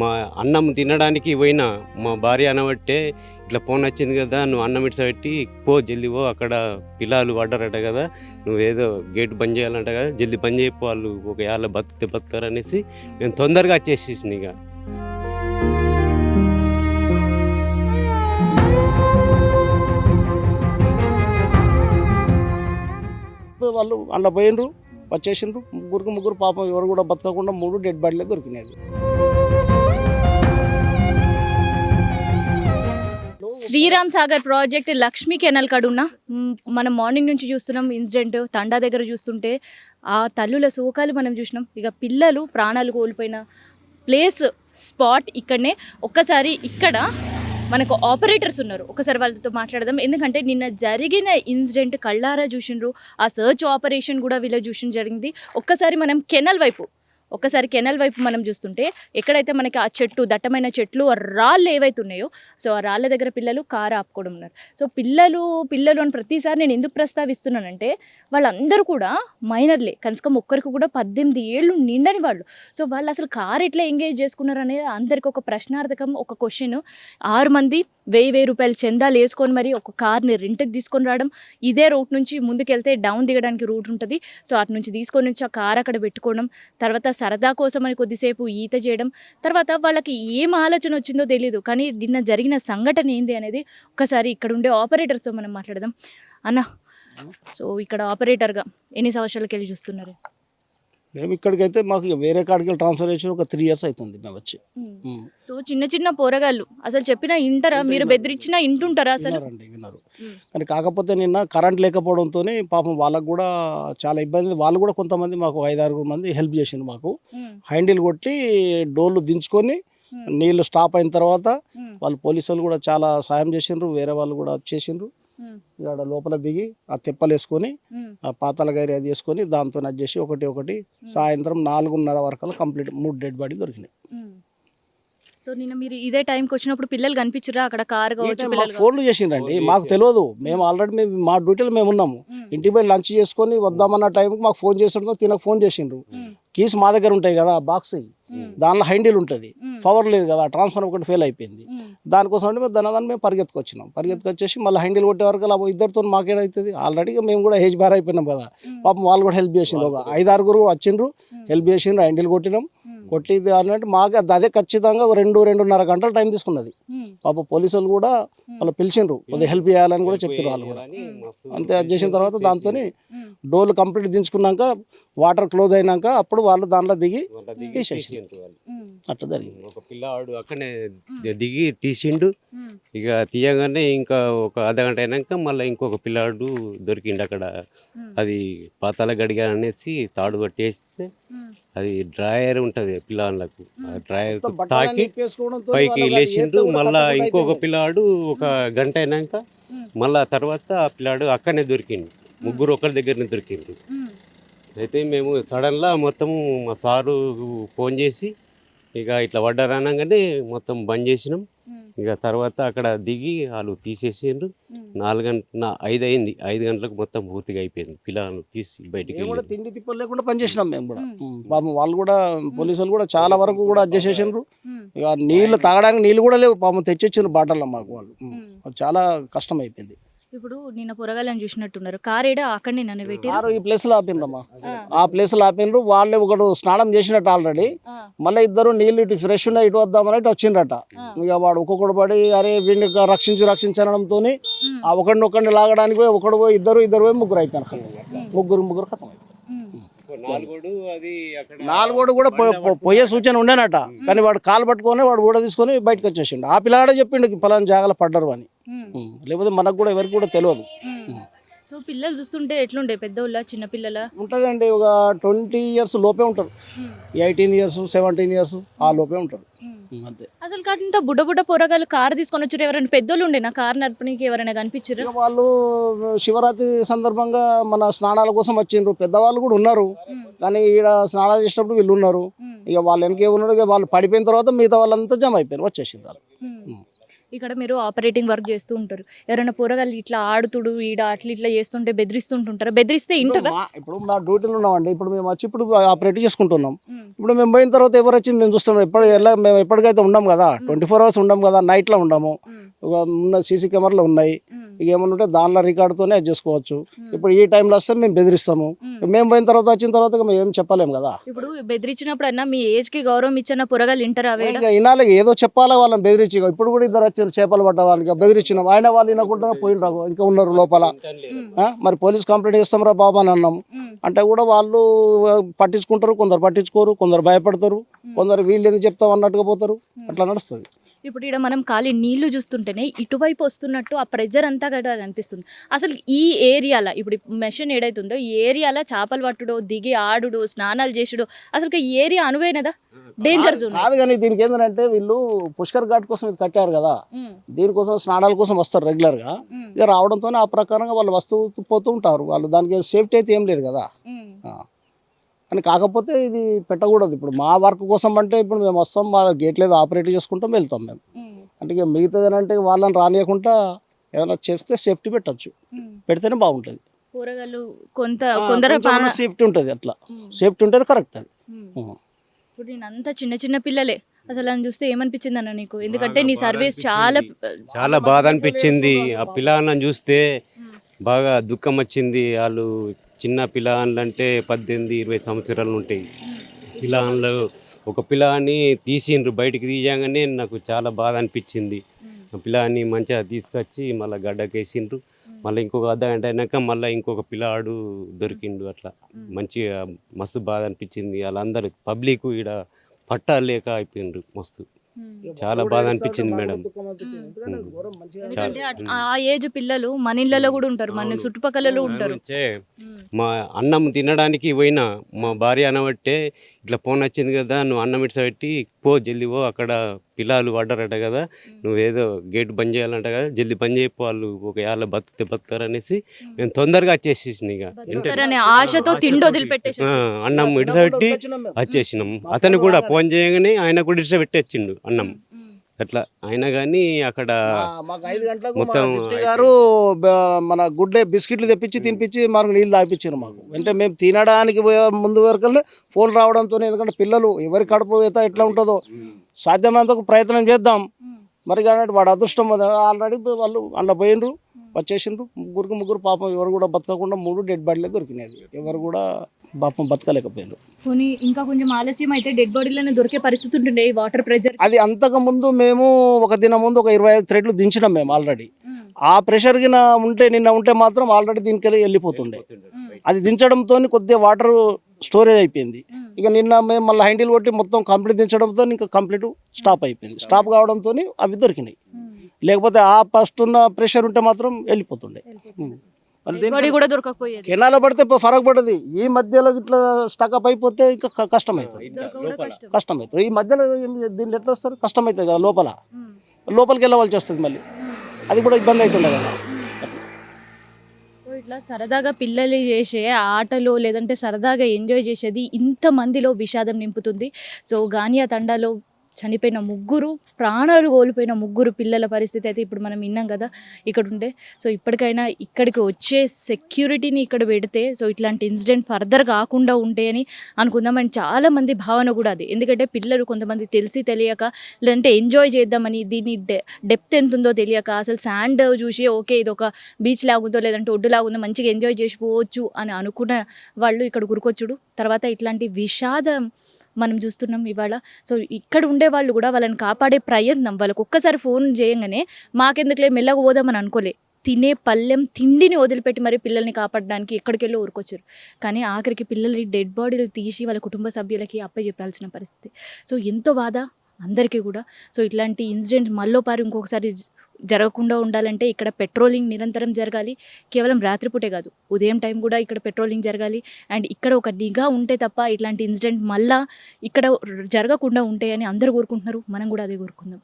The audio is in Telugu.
మా అన్నం తినడానికి పోయినా మా భార్య అనబట్టే ఇట్లా ఫోన్ వచ్చింది కదా, నువ్వు అన్నం ఇట్సబెట్టి పో జల్దీ పో, అక్కడ పిల్లలు పడ్డారట కదా, నువ్వేదో గేట్ బంద్ చేయాలంట కదా, జల్దీ బంద్ చేయపో, వాళ్ళు ఒక ఏళ్ళ బతికితే బతుకుతారు అనేసి నేను తొందరగా వచ్చేసేసిన. ఇక వాళ్ళు అందులో పోయినరు, వచ్చేసిండ్రు. ముగ్గురు పాపం ఎవరు కూడా బతకకుండా 3 డెడ్ బాడీలే దొరికినాయి. శ్రీరామ్ సాగర్ ప్రాజెక్ట్ లక్ష్మీ కెనాల్ కాడున్న మనం మార్నింగ్ నుంచి చూస్తున్నాం ఇన్సిడెంట్. తండా దగ్గర చూస్తుంటే ఆ తల్లుల శోకాలు మనం చూసినాం. ఇక పిల్లలు ప్రాణాలు కోల్పోయిన ప్లేస్ స్పాట్ ఇక్కడనే. ఒక్కసారి ఇక్కడ మనకు ఆపరేటర్స్ ఉన్నారు, ఒకసారి వాళ్ళతో మాట్లాడదాం. ఎందుకంటే నిన్న జరిగిన ఇన్సిడెంట్ కళ్ళారా చూసిండ్రు, ఆ సర్చ్ ఆపరేషన్ కూడా వీళ్ళు చూసిన జరిగింది. ఒక్కసారి మనం కెనాల్ వైపు మనం చూస్తుంటే ఎక్కడైతే మనకి ఆ చెట్టు, దట్టమైన చెట్లు, రాళ్ళు ఏవైతే ఉన్నాయో, సో ఆ రాళ్ళ దగ్గర పిల్లలు కారు ఆపుకోవడం ఉన్నారు. సో పిల్లలు అని ప్రతిసారి నేను ఎందుకు ప్రస్తావిస్తున్నానంటే వాళ్ళందరూ కూడా మైనర్లే, కనీసం ఒక్కరికి కూడా 18 ఏళ్ళు నిండని వాళ్ళు. సో వాళ్ళు అసలు కారు ఎట్లా ఎంగేజ్ చేసుకున్నారు అనేది అందరికి ఒక ప్రశ్నార్థకం, ఒక క్వశ్చన్. 6 మంది 1000 రూపాయలు చందాలు వేసుకొని మరి ఒక కార్ని రెంట్కి తీసుకొని రావడం. ఇదే రూట్ నుంచి ముందుకెళ్తే డౌన్ దిగడానికి రూట్ ఉంటుంది, సో అటు నుంచి తీసుకొని వచ్చి ఆ కార్ అక్కడ పెట్టుకోవడం, తర్వాత సరదా కోసం అని కొద్దిసేపు ఈత చేయడం, తర్వాత వాళ్ళకి ఏం ఆలోచన వచ్చిందో తెలియదు. కానీ నిన్న జరిగిన సంఘటన ఏంది అనేది ఒకసారి ఇక్కడ ఉండే ఆపరేటర్తో మనం మాట్లాడదాం. అన్న, సో ఇక్కడ ఆపరేటర్గా ఎన్ని సంవత్సరాలకి వెళ్ళి చూస్తున్నారు? మేము ఇక్కడికైతే మాకు వేరే కాడికి వెళ్ళి ట్రాన్స్ఫర్ చేసి ఒక 3 years అవుతుంది మేము వచ్చి. సో చిన్న పోరగాళ్ళు అసలు చెప్పినా ఇంటారా? మీరు బెదిరించినా ఇంటుంటారా అసలు? విన్నారు. కానీ కాకపోతే నిన్న కరెంట్ లేకపోవడంతో పాపం వాళ్ళకు కూడా చాలా ఇబ్బంది. వాళ్ళు కూడా కొంతమంది మాకు 5-6 మంది హెల్ప్ చేసిండ్రు. మాకు హ్యాండిల్ కొట్టి డోర్లు దించుకొని నీళ్ళు స్టాప్ అయిన తర్వాత వాళ్ళు పోలీసులు కూడా చాలా సాయం చేసిండ్రు. వేరే వాళ్ళు కూడా చేసిండ్రు. ఇక్కడ లోపల దిగి ఆ తెప్పలు వేసుకొని ఆ పాతాల గైరి అది వేసుకొని దాంతో చేసి ఒకటి సాయంత్రం 4:30 వరకు కంప్లీట్ 3 డెడ్ బాడీ దొరికినాయి. సో నిన్న మీరు ఇదే టైంకి వచ్చినప్పుడు పిల్లలు కనిపించరా అక్కడ? కారు కావచ్చు, ఫోన్లు చేసిండ్రండి, మాకు తెలియదు. మేము ఆల్రెడీ మా డ్యూటీలో మేము ఉన్నాము. ఇంటికి పోయి లంచ్ చేసుకొని వద్దామన్న టైంకి మాకు ఫోన్ చేస్తుండో తినకు ఫోన్ చేసిండ్రు. కీస్ మా దగ్గర ఉంటాయి కదా, బాక్స్ దానిలో హ్యాండిల్ ఉంటుంది, పవర్ లేదు కదా, ట్రాన్స్ఫర్ ఒకటి ఫెయిల్ అయిపోయింది. దానికోసం అంటే మేము పరిగెత్తుకొచ్చేసి మళ్ళీ హ్యాండిల్ కొట్టే వరకు అలా ఇద్దరితో మాకేదవుతుంది. ఆల్రెడీ మేము కూడా ఏజ్ బార్ అయిపోయినాం కదా, పాపం వాళ్ళు కూడా హెల్ప్ చేసిండ్రు. ఒక 5-6 వచ్చిండ్రు, హెల్ప్ చేసిండ్రు, హ్యాండిల్ కొట్టినాం. కొట్టిది అన్నట్టు మాకు అదే ఖచ్చితంగా 2-2.5 గంటల టైం తీసుకున్నది. పాప పోలీసులు కూడా వాళ్ళు పిలిచిండ్రు, కొద్దిగా హెల్ప్ చేయాలని కూడా చెప్పారు వాళ్ళు కూడా. అంతే అది చేసిన తర్వాత దాంతో డోర్లు కంప్లీట్ దించుకున్నాక వాటర్ క్లోజ్ అయినాక అప్పుడు వాళ్ళు దాంట్లో దిగి తీసేసి అట్లా జరిగింది. ఒక పిల్లవాడు అక్కడనే దిగి తీసిండు. ఇక తీయగానే ఇంకా ఒక అర్ధగంట అయినాక మళ్ళీ ఇంకొక పిల్లాడు దొరికిండు అక్కడ. అది పాతాల గడిగా అనేసి తాడు కట్టేస్తే అది డ్రాయర్ ఉంటుంది పిల్లలకు, ఆ డ్రాయర్ తాకి పైకి లేచిండు. మళ్ళా ఇంకొక పిల్లాడు ఒక గంట అయినాక మళ్ళా తర్వాత ఆ పిల్లాడు అక్కడనే దొరికిండు. 3 ఒకరి దగ్గరనే దొరికిండు. అయితే మేము సడన్గా మొత్తము మా సారు ఫోన్ చేసి ఇక ఇట్లా పడ్డారు అనగానే మొత్తం బంద్ చేసినాం. ఇక తర్వాత అక్కడ దిగి వాళ్ళు తీసేసిండ్రు. 5 అయింది, 5 గంటలకు మొత్తం పూర్తిగా అయిపోయింది. పిల్లలు తీసి బయటికి తిండి తిప్పలు లేకుండా పనిచేసినాం మేము కూడా. పాపం వాళ్ళు కూడా పోలీసులు కూడా చాలా వరకు కూడా అడ్జస్ట్ చేసిండ్రు. ఇక నీళ్ళు తాగడానికి నీళ్ళు కూడా లేవు, పాపం తెచ్చిచ్చిండ్రు బాటల్లో మాకు. వాళ్ళు చాలా కష్టం అయిపోయింది. ఇప్పుడు నిన్న పొరగాలని చూసినట్టున్నారు, కారు ఏడా అక్కడనే నన్ను పెట్టి ఈ ప్లేస్ లో ఆపిండ్రమ్మా, ఆ ప్లేస్ లో ఆపిండ్రు. వాళ్ళే ఒకడు స్నానం చేసినట్టు ఆల్రెడీ, మళ్ళీ ఇద్దరు నీళ్ళు ఇటు ఫ్రెష్ ఉన్నాయి ఇటు వద్దామని వచ్చిండ్రట. ఇక వాడు ఒక్కొక్కడు పడి అరే వీడిని రక్షించడంతో ఆ ఒకడిని లాగడానికి పోయి ఒకడు పోయి ఇద్దరు పోయి 3 అయిపోయారు. ముగ్గురు ఖతం అయిపోయారు. 4 కూడా పోయే సూచన ఉండేనట, కానీ వాడు కాలు పట్టుకొని వాడు కూడా తీసుకొని బయటకు వచ్చేసిండు. ఆ పిల్లాడే చెప్పిండు పలానా జాగాలో పడ్డరు అని, లేకపోతే మనకు కూడా ఎవరికి కూడా తెలియదు. సో పిల్లలు చూస్తుంటే ఎట్లుండే, పెద్దోళ్ళ చిన్న పిల్లల? ఉంటుందండి, ఒక 20 years లోపే ఉంటారు, 18 years 17 years ఆ లోపే ఉంటారు అంతే. అసలు కాకుండా బుడ్డ పొరగాలు కారు తీసుకొని వచ్చారు. ఎవరైనా పెద్దోళ్ళు ఉండేనా కారు నడపడానికి? ఎవరైనా కనిపించారు? వాళ్ళు శివరాత్రి సందర్భంగా మన స్నానాల కోసం వచ్చిండ్రు. పెద్దవాళ్ళు కూడా ఉన్నారు, కానీ ఈడ స్నానాలు చేసినప్పుడు వీళ్ళు ఉన్నారు. ఇక వాళ్ళు వెనకే ఉన్నారు. ఇక వాళ్ళు పడిపోయిన తర్వాత మిగతా వాళ్ళంతా జమ అయిపోయారు, వచ్చేసింది వాళ్ళు. ఇక్కడ మీరు ఆపరేటింగ్ వర్క్ చేస్తూ ఉంటారు, ఎవరైనా పోరగాళ్ళు ఇట్లా ఆడుతుడు ఈడ అట్లా ఇట్లా చేస్తుంటే బెదిరిస్తుంటుంటారా? బెదిరిస్తే ఇంటరా? ఇప్పుడు మా డ్యూటీలో ఉన్నామండి. ఇప్పుడు మేము వచ్చి ఇప్పుడు ఆపరేట్ చేసుకుంటున్నాం. ఇప్పుడు మేము పోయిన తర్వాత ఎవరు వచ్చి మేము చూస్తాం. మేము ఎప్పటికైతే ఉన్నాం కదా, 24 hours ఉండం కదా, నైట్లో ఉండము. ఉన్న సీసీ కెమెరాలు ఉన్నాయి. ఇక ఏమన్నా ఉంటే దానిలో రికార్డుతోనే అది చేసుకోవచ్చు. ఇప్పుడు ఈ టైంలో వస్తే మేము బెదిరిస్తాము. మేము పోయిన తర్వాత వచ్చిన తర్వాత మేము ఏం చెప్పలేము కదా. ఇప్పుడు బెదిరించినప్పుడు అన్నా మీ ఏజ్ కి గౌరవం ఇచ్చిన పోరగాళ్ళు ఇంటరా? ఇక వినాలి, ఏదో చెప్పాలి వాళ్ళని బెదిరించి. ఇప్పుడు కూడా ఇద్దరు వచ్చారు చేపలు పట్ట వాళ్ళకి బెదిరించినాం. ఆయన వాళ్ళు వినకుండా పోయినరాకు ఇంకా ఉన్నారు లోపల. మరి పోలీస్ కంప్లైంట్ చేస్తాం రా బాబా అని అన్నాము. అంటే కూడా వాళ్ళు పట్టించుకుంటారు, కొందరు పట్టించుకోరు, కొందరు భయపడతారు, కొందరు వీళ్ళు ఎందుకు చెప్తాం అన్నట్టుగా పోతారు. అట్లా నడుస్తుంది. ఇప్పుడు ఇక్కడ మనం ఖాళీ నీళ్లు చూస్తుంటేనే ఇటువైపు వస్తున్నట్టు ఆ ప్రెజర్ అంతా కూడా అనిపిస్తుంది. అసలు ఈ ఏరియాలో ఇప్పుడు మెషిన్ ఏదైతుందో ఈ ఏరియాలో చేపలు పట్టుడు, దిగి ఆడుడు, స్నానాలు చేసుడు, అసలు ఈ ఏరియా అనువైనదా? డేంజర్ జోన్ కాదు. కానీ దీనికి ఏంటంటే వీళ్ళు పుష్కర్ ఘాట్ కోసం ఇది కట్టారు కదా, దీనికోసం స్నానాల కోసం వస్తారు రెగ్యులర్ గా. ఇక రావడంతో ఆ ప్రకారంగా వాళ్ళు వస్తూ పోతూ ఉంటారు. వాళ్ళు దానికి సేఫ్టీ అయితే ఏం లేదు కదా. అని కాకపోతే ఇది పెట్టకూడదు. ఇప్పుడు మా వర్క్ కోసం అంటే ఇప్పుడు మేము వస్తాం, మా గేట్ లేదు, ఆపరేట్ చేసుకుంటాం, వెళ్తాం మేము. అంటే ఇక మిగతాదేనంటే వాళ్ళని రానియకుండా ఏదైనా చేస్తే సేఫ్టీ పెట్టచ్చు, పెడితేనే బాగుంటుంది. కూరగాయలు కొందరు సేఫ్టీ ఉంటుంది. అట్లా సేఫ్టీ ఉంటేనే కరెక్ట్ అది. ఇప్పుడు నేను అంతా చిన్న చిన్న పిల్లలే, అసలు అని చూస్తే ఏమనిపించింది అన్న నీకు? ఎందుకంటే నీ సర్వీస్ చాలా బాధ అనిపించింది. ఆ పిల్లలను చూస్తే బాగా దుఃఖం వచ్చింది. వాళ్ళు చిన్న పిల్లలు అంటే 18-20 సంవత్సరాలు ఉంటాయి. పిల్లలు ఒక పిల్లని తీసిండ్రు, బయటికి తీయగానే నాకు చాలా బాధ అనిపించింది. ఆ పిల్లని మంచిగా తీసుకొచ్చి మళ్ళీ గడ్డకేసిండ్రు. మళ్ళీ ఇంకొక అర్ధగంట అయినాక మళ్ళీ ఇంకొక పిల్లాడు దొరికిండు. అట్లా మంచిగా మస్తు బాధ అనిపించింది. వాళ్ళందరూ పబ్లిక్ ఈడ పట్టాలేక అయిపోయిండ్రు. మస్తు చాలా బాధ అనిపించింది మేడం. ఆ ఏజ్ పిల్లలు మన ఇళ్ళలో కూడా ఉంటారు, మన చుట్టుపక్కలలో ఉంటారు. మా అన్నం తినడానికి పోయినా మా భార్య అనబట్టే ఇట్లా ఫోన్ వచ్చింది కదా, నువ్వు అన్నం ఇట్లా పెట్టి పో, జల్దీ పో, అక్కడ పిల్లలు పడ్డారట కదా, నువ్వేదో గేట్ బంద్ చేయాలంట కదా, జల్దీ బంద్ చేయపో, వాళ్ళు ఒక ఏళ్ళ బతికితే బతుకుతారు అనేసి మేము తొందరగా వచ్చేసేసిన. ఇక ఆశతో తిండి వదిలిపెట్టేసి అన్నం ఇడిస పెట్టి వచ్చేసినాం. అతను కూడా ఫోన్ చేయగానే ఆయన కూడా ఇడిస పెట్టి వచ్చిండు అన్నం. అట్లా అయినా కానీ అక్కడ మాకు 5 గంటలకు మొత్తం గారు మన గుడ్డే బిస్కెట్లు తెప్పించి తినిపించి మనకు నీళ్ళు తాగిపించారు మాకు. అంటే మేము తినడానికి ముందు వరకు ఫోన్ రావడంతో, ఎందుకంటే పిల్లలు ఎవరి కడుపు ఎట్లా ఉంటుందో సాధ్యమైనంత ప్రయత్నం చేద్దాం. మరి కానీ వాడు అదృష్టం ఆల్రెడీ వాళ్ళు అందులో పోయినరు, వచ్చేసిండ్రు. ముగ్గురు పాపం ఎవరు కూడా బతకకుండా 3 డెడ్ బాడీలే దొరికినాయి. ఎవరు కూడా పాపం బతకలేకపోయినారు. పోనీ ఇంకా కొంచెం ఆలస్యం అయితే డెడ్ బాడీలోనే దొరికే పరిస్థితి ఉంటుండే ఈ వాటర్ ప్రెషర్. అది అంతకు ముందు మేము ఒక దినం ముందు ఒక 25 థ్రెడ్లు దించినాం మేము ఆల్రెడీ. ఆ ప్రెషర్ కింద నిన్న ఉంటే మాత్రం ఆల్రెడీ దీనికి వెళ్ళిపోతుండే. అది దించడంతో కొద్దిగా వాటర్ స్టోరేజ్ అయిపోయింది. ఇక నిన్న మేము మళ్ళీ హ్యాండిల్ కొట్టి మొత్తం కంప్లీట్ దించడంతో ఇంకా కంప్లీట్ స్టాప్ అయిపోయింది. స్టాప్ కావడంతో అవి దొరికినాయి. లేకపోతే ఆ ఫస్ట్ ఉన్న ప్రెషర్ ఉంటే మాత్రం వెళ్ళిపోతుండే. కెనాల పడితే ఫరక్ పడదు. ఈ మధ్యలో ఇట్లా స్టక్అప్ అయిపోతే ఇంకా కష్టమవుతుంది. ఈ మధ్యలో దీన్ని ఎట్లా వస్తారు, కష్టమవుతుంది కదా. లోపలికి వెళ్ళవలసి వస్తుంది, మళ్ళీ అది కూడా ఇబ్బంది అవుతుండే కదా. ఇట్లా సరదాగా పిల్లలు చేసే ఆటలు లేదంటే సరదాగా ఎంజాయ్ చేసేది ఇంతమందిలో విషాదం నింపుతుంది. సో గానియా తండాలో చనిపోయిన 3 ప్రాణాలు కోల్పోయిన 3 పిల్లల పరిస్థితి అయితే ఇప్పుడు మనం విన్నాం కదా ఇక్కడ ఉంటే. సో ఇప్పటికైనా ఇక్కడికి వచ్చే సెక్యూరిటీని ఇక్కడ పెడితే సో ఇట్లాంటి ఇన్సిడెంట్ ఫర్దర్ కాకుండా ఉంటాయని అనుకుందాం. అండ్ చాలామంది భావన కూడా అది. ఎందుకంటే పిల్లలు కొంతమంది తెలిసి తెలియక లేదంటే ఎంజాయ్ చేద్దామని దీని డెప్త్ ఎంత ఉందో తెలియక అసలు శాండ్ చూసి ఓకే ఇది ఒక బీచ్ లాగుందో లేదంటే ఒడ్డు లాగుందో మంచిగా ఎంజాయ్ చేసిపోవచ్చు అని అనుకున్న వాళ్ళు ఇక్కడ గురికొచ్చుడు తర్వాత ఇట్లాంటి విషాదం మనం చూస్తున్నాం ఇవాళ. సో ఇక్కడ ఉండే వాళ్ళు కూడా వాళ్ళని కాపాడే ప్రయత్నం, వాళ్ళకు ఒక్కసారి ఫోన్ చేయగానే మాకెందుకులే మెల్లగా పోదామని అనుకోలే, తినే పళ్ళెం తిండిని వదిలిపెట్టి మరి పిల్లల్ని కాపాడడానికి ఎక్కడికెళ్ళో ఊరుకొచ్చారు. కానీ ఆఖరికి పిల్లల్ని డెడ్ బాడీలు తీసి వాళ్ళ కుటుంబ సభ్యులకి అప్పచెప్పాల్సిన పరిస్థితి. సో ఎంతో బాధ అందరికీ కూడా. సో ఇట్లాంటి ఇన్సిడెంట్ మళ్ళోపారి ఇంకొకసారి జరగకుండా ఉండాలంటే ఇక్కడ పెట్రోలింగ్ నిరంతరం జరగాలి. కేవలం రాత్రిపూటే కాదు, ఉదయం టైం కూడా ఇక్కడ పెట్రోలింగ్ జరగాలి. అండ్ ఇక్కడ ఒక నిఘా ఉంటే తప్ప ఇట్లాంటి ఇన్సిడెంట్ మళ్ళా ఇక్కడ జరగకుండా ఉంటాయని అందరూ కోరుకుంటున్నారు. మనం కూడా అదే కోరుకుందాం.